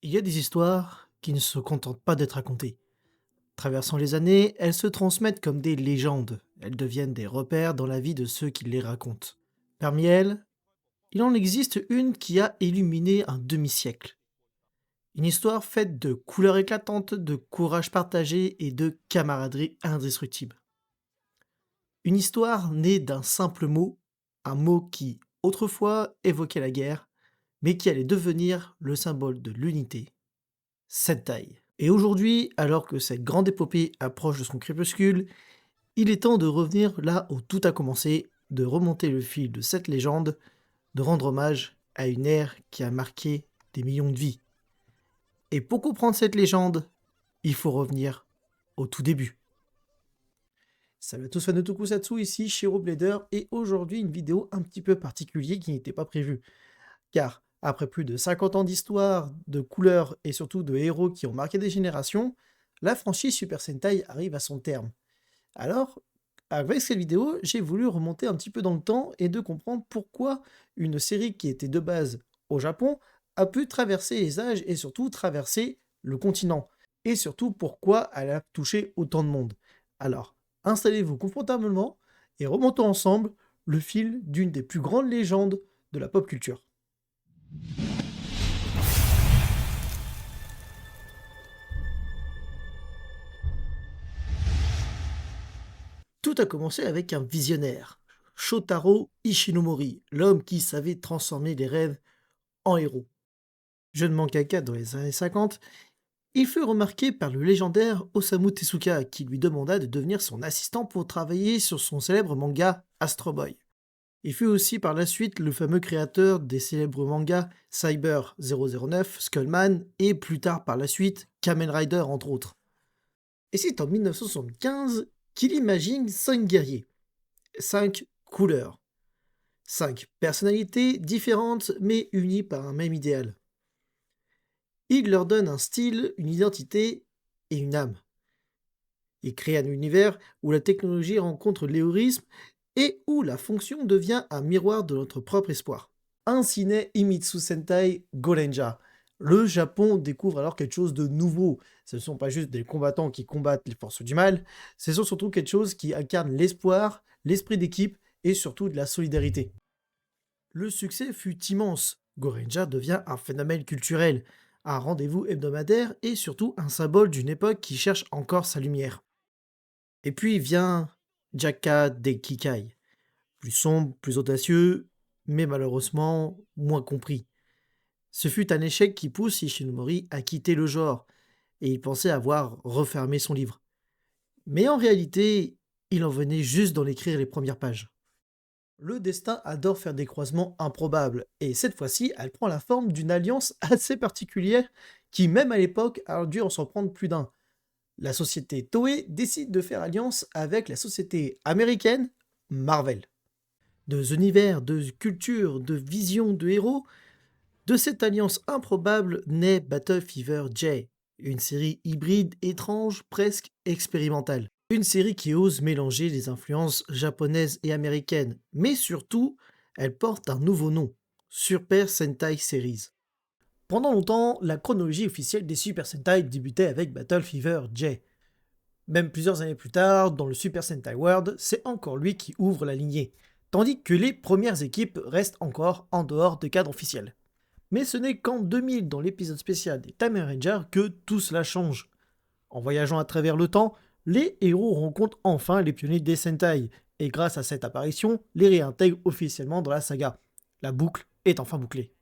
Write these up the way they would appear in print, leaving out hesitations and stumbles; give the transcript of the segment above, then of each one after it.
Il y a des histoires qui ne se contentent pas d'être racontées. Traversant les années, elles se transmettent comme des légendes. Elles deviennent des repères dans la vie de ceux qui les racontent. Parmi elles, il en existe une qui a illuminé un demi-siècle. Une histoire faite de couleurs éclatantes, de courage partagé et de camaraderie indestructible. Une histoire née d'un simple mot, un mot qui, autrefois, évoquait la guerre, mais qui allait devenir le symbole de l'unité. Sentai. Et aujourd'hui, alors que cette grande épopée approche de son crépuscule, il est temps de revenir là où tout a commencé, de remonter le fil de cette légende, de rendre hommage à une ère qui a marqué des millions de vies. Et pour comprendre cette légende, il faut revenir au tout début. Salut à tous fans de Tokusatsu, ici Shiro Blader, et aujourd'hui une vidéo un petit peu particulière qui n'était pas prévue. Car après plus de 50 ans d'histoire, de couleurs et surtout de héros qui ont marqué des générations, la franchise Super Sentai arrive à son terme. Alors, avec cette vidéo, j'ai voulu remonter un petit peu dans le temps et de comprendre pourquoi une série qui était de base au Japon a pu traverser les âges et surtout traverser le continent. Et surtout pourquoi elle a touché autant de monde. Alors, installez-vous confortablement et remontons ensemble le fil d'une des plus grandes légendes de la pop culture. Tout a commencé avec un visionnaire, Shotaro Ishinomori, l'homme qui savait transformer les rêves en héros. Jeune mangaka dans les années 50, il fut remarqué par le légendaire Osamu Tezuka qui lui demanda de devenir son assistant pour travailler sur son célèbre manga Astro Boy. Il fut aussi par la suite le fameux créateur des célèbres mangas Cyber 009, Skullman et plus tard par la suite Kamen Rider entre autres. Et c'est en 1975 qu'il imagine 5 guerriers, 5 couleurs, 5 personnalités différentes mais unies par un même idéal. Il leur donne un style, une identité et une âme. Il crée un univers où la technologie rencontre l'héroïsme et où la fonction devient un miroir de notre propre espoir. Ainsi naît Himitsu Sentai Gorenja. Le Japon découvre alors quelque chose de nouveau. Ce ne sont pas juste des combattants qui combattent les forces du mal, ce sont surtout quelque chose qui incarne l'espoir, l'esprit d'équipe et surtout de la solidarité. Le succès fut immense. Gorenja devient un phénomène culturel, un rendez-vous hebdomadaire et surtout un symbole d'une époque qui cherche encore sa lumière. Et puis vient Jaka Dekikai, plus sombre, plus audacieux, mais malheureusement moins compris. Ce fut un échec qui pousse Ishinomori à quitter le genre, et il pensait avoir refermé son livre. Mais en réalité, il en venait juste d'en écrire les premières pages. Le destin adore faire des croisements improbables, et cette fois-ci, elle prend la forme d'une alliance assez particulière qui, même à l'époque, a dû en s'en prendre plus d'un. La société Toei décide de faire alliance avec la société américaine Marvel. Deux univers, de cultures, de visions de héros, de cette alliance improbable naît Battle Fever J, une série hybride étrange, presque expérimentale. Une série qui ose mélanger les influences japonaises et américaines, mais surtout, elle porte un nouveau nom, Super Sentai Series. Pendant longtemps, la chronologie officielle des Super Sentai débutait avec Battle Fever J. Même plusieurs années plus tard, dans le Super Sentai World, c'est encore lui qui ouvre la lignée, tandis que les premières équipes restent encore en dehors de cadre officiel. Mais ce n'est qu'en 2000, dans l'épisode spécial des Time Rangers, que tout cela change. En voyageant à travers le temps, les héros rencontrent enfin les pionniers des Sentai, et grâce à cette apparition, les réintègrent officiellement dans la saga. La boucle est enfin bouclée.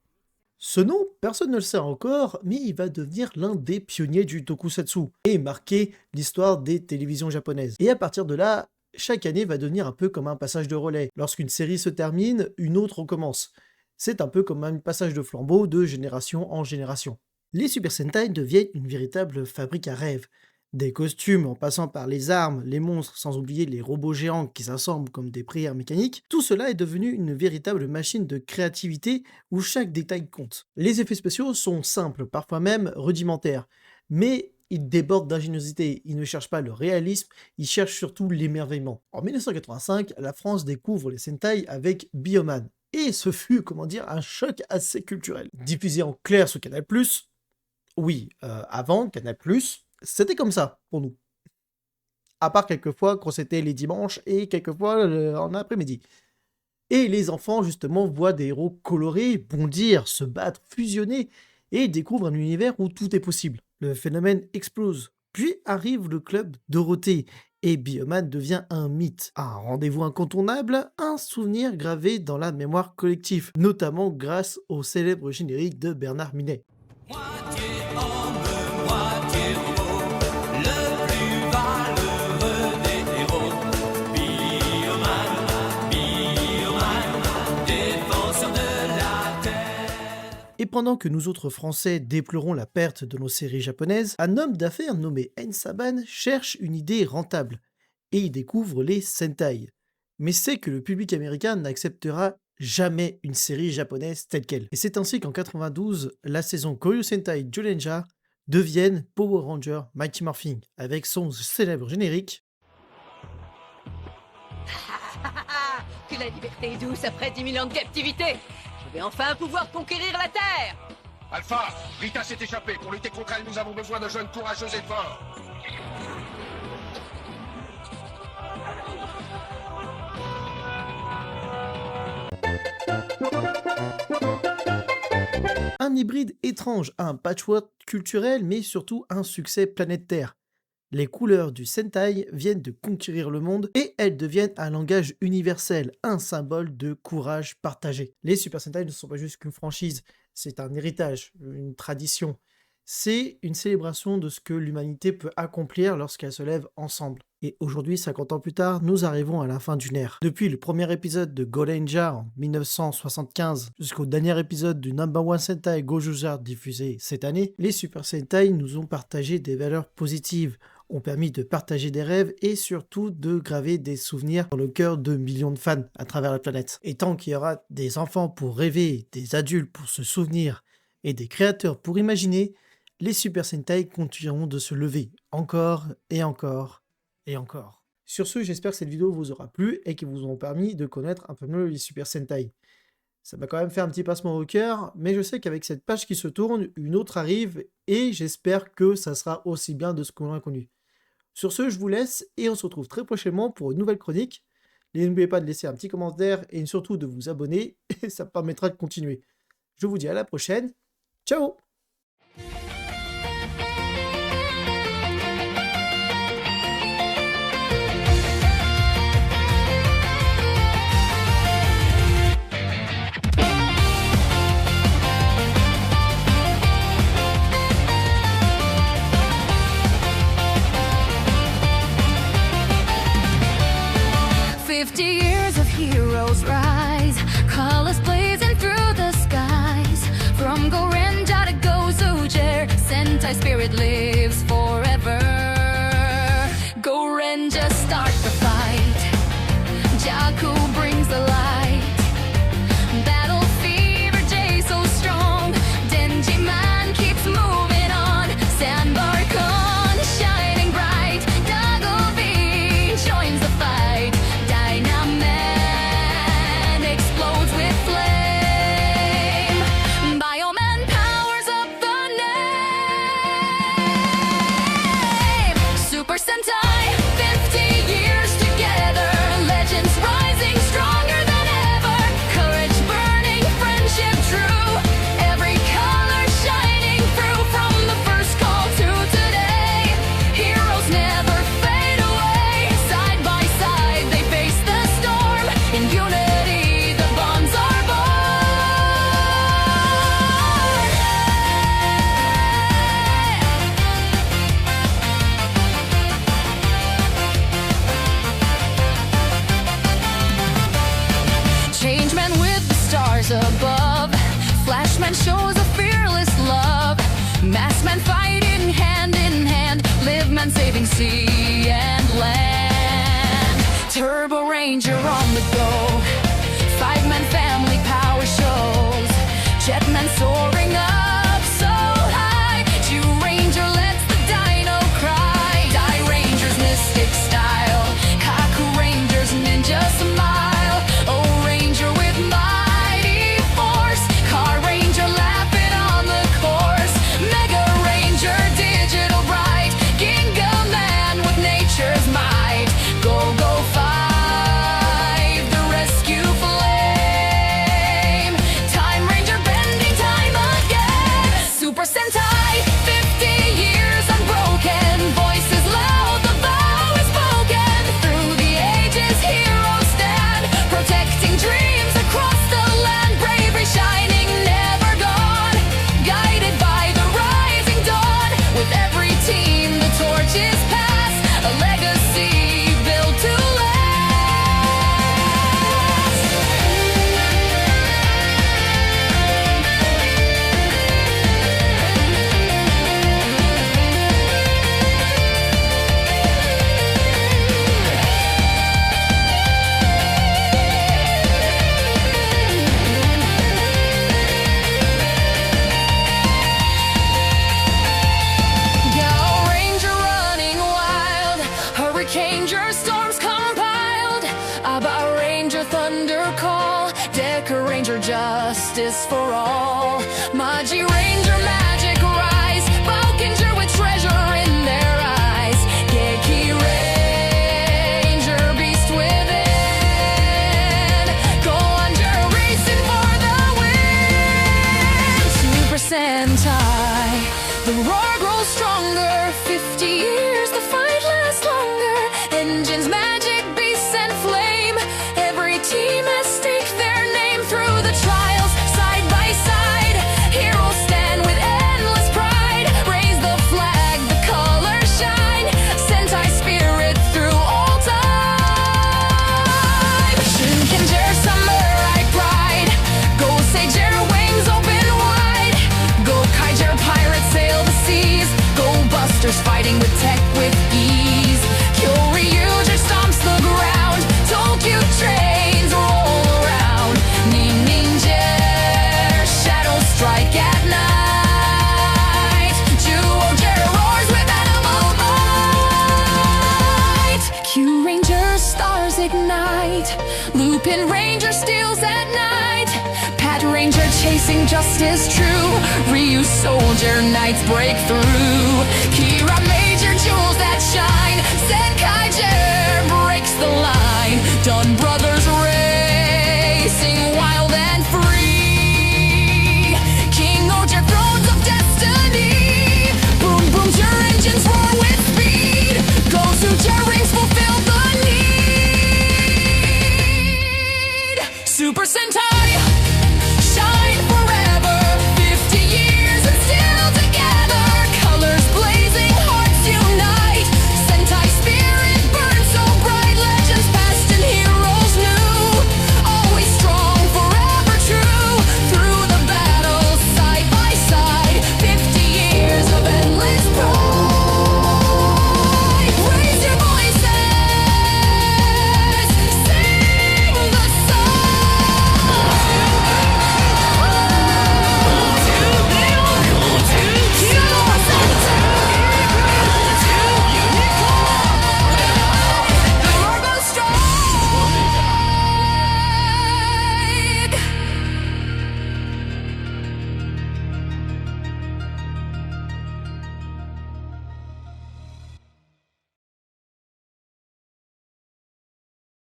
Ce nom, personne ne le sait encore, mais il va devenir l'un des pionniers du tokusatsu et marquer l'histoire des télévisions japonaises. Et à partir de là, chaque année va devenir un peu comme un passage de relais. Lorsqu'une série se termine, une autre recommence. C'est un peu comme un passage de flambeau de génération en génération. Les Super Sentai deviennent une véritable fabrique à rêves. Des costumes en passant par les armes, les monstres, sans oublier les robots géants qui s'assemblent comme des prières mécaniques, tout cela est devenu une véritable machine de créativité où chaque détail compte. Les effets spéciaux sont simples, parfois même rudimentaires, mais ils débordent d'ingéniosité, ils ne cherchent pas le réalisme, ils cherchent surtout l'émerveillement. En 1985, la France découvre les Sentai avec Bioman, et ce fut, comment dire, un choc assez culturel. Diffusé en clair sur Canal+, Oui, avant Canal+, c'était comme ça pour nous. À part quelquefois quand c'était les dimanches et quelquefois en après-midi. Et les enfants, justement, voient des héros colorés bondir, se battre, fusionner et découvrent un univers où tout est possible. Le phénomène explose. Puis arrive le club Dorothée et Bioman devient un mythe, un rendez-vous incontournable, un souvenir gravé dans la mémoire collective, notamment grâce au célèbre générique de Bernard Minet. Moitié homme, moitié robot, le plus valeureux des héros. Bioman, défenseur de la terre. Et pendant que nous autres Français déplorons la perte de nos séries japonaises, un homme d'affaires nommé En Saban cherche une idée rentable et il découvre les Sentai. Mais sait que le public américain n'acceptera jamais une série japonaise telle quelle. Et c'est ainsi qu'en 92, la saison Koryu Sentai Jolenja devienne Power Ranger Mighty Morphin avec son célèbre générique. Que la liberté est douce après 10 000 ans de captivité. Je vais enfin pouvoir conquérir la Terre. Alpha, Rita s'est échappée. Pour lutter contre elle, nous avons besoin de jeunes courageux et forts. Un hybride étrange, un patchwork culturel, mais surtout un succès planétaire. Les couleurs du Sentai viennent de conquérir le monde et elles deviennent un langage universel, un symbole de courage partagé. Les Super Sentai ne sont pas juste qu'une franchise, c'est un héritage, une tradition. C'est une célébration de ce que l'humanité peut accomplir lorsqu'elle se lève ensemble. Et aujourd'hui, 50 ans plus tard, nous arrivons à la fin d'une ère. Depuis le premier épisode de Golenja en 1975 jusqu'au dernier épisode du Number One Sentai Gojoja diffusé cette année, les Super Sentai nous ont partagé des valeurs positives, ont permis de partager des rêves et surtout de graver des souvenirs dans le cœur de millions de fans à travers la planète. Et tant qu'il y aura des enfants pour rêver, des adultes pour se souvenir et des créateurs pour imaginer, les Super Sentai continueront de se lever encore et encore et encore. Sur ce, j'espère que cette vidéo vous aura plu et qu'ils vous ont permis de connaître un peu mieux les Super Sentai. Ça m'a quand même fait un petit passement au cœur, mais je sais qu'avec cette page qui se tourne, une autre arrive et j'espère que ça sera aussi bien de ce qu'on a connu. Sur ce, je vous laisse et on se retrouve très prochainement pour une nouvelle chronique. N'oubliez pas de laisser un petit commentaire et surtout de vous abonner, et ça permettra de continuer. Je vous dis à la prochaine. Ciao! Years of heroes rise, colors blazing through the skies, from Gorenja to Super Sentai, 50 years unbroken. Voices loud, the vow is spoken. Through the ages, heroes stand, protecting dreams across the land. Bravery shining, never gone, guided by the rising dawn. With every team, the torch is passed, a legacy built to last. Gal Ranger running wild, Hurricane storms compiled. Abba Ranger thunder call, Decker Ranger justice for all. Magi Ranger magic rise, Balkinger with treasure in their eyes. Geki Ranger beast within, go under racing for the win. Super Sentai, the roar grows stronger. 50 years, the fight lasts longer. Engines, magic, beasts, and flame. Every team has staked their name through the trials, side by side. Heroes stand with endless pride. Raise the flag, the colors shine. Sentai spirit through all time. Shinkenger, samurai pride. Go Seiger, wings open wide. Go Kaiger, pirates sail the seas. Go Busters, fighting with tech with ease. Kyoryu stomps the ground. Tokyo trains roll around. Ninja, shadows strike at night. Juoger roars with animal might. Q Ranger stars ignite. Lupin Ranger steals at night. Pat Ranger chasing justice true. Ryu soldier knights break through. Q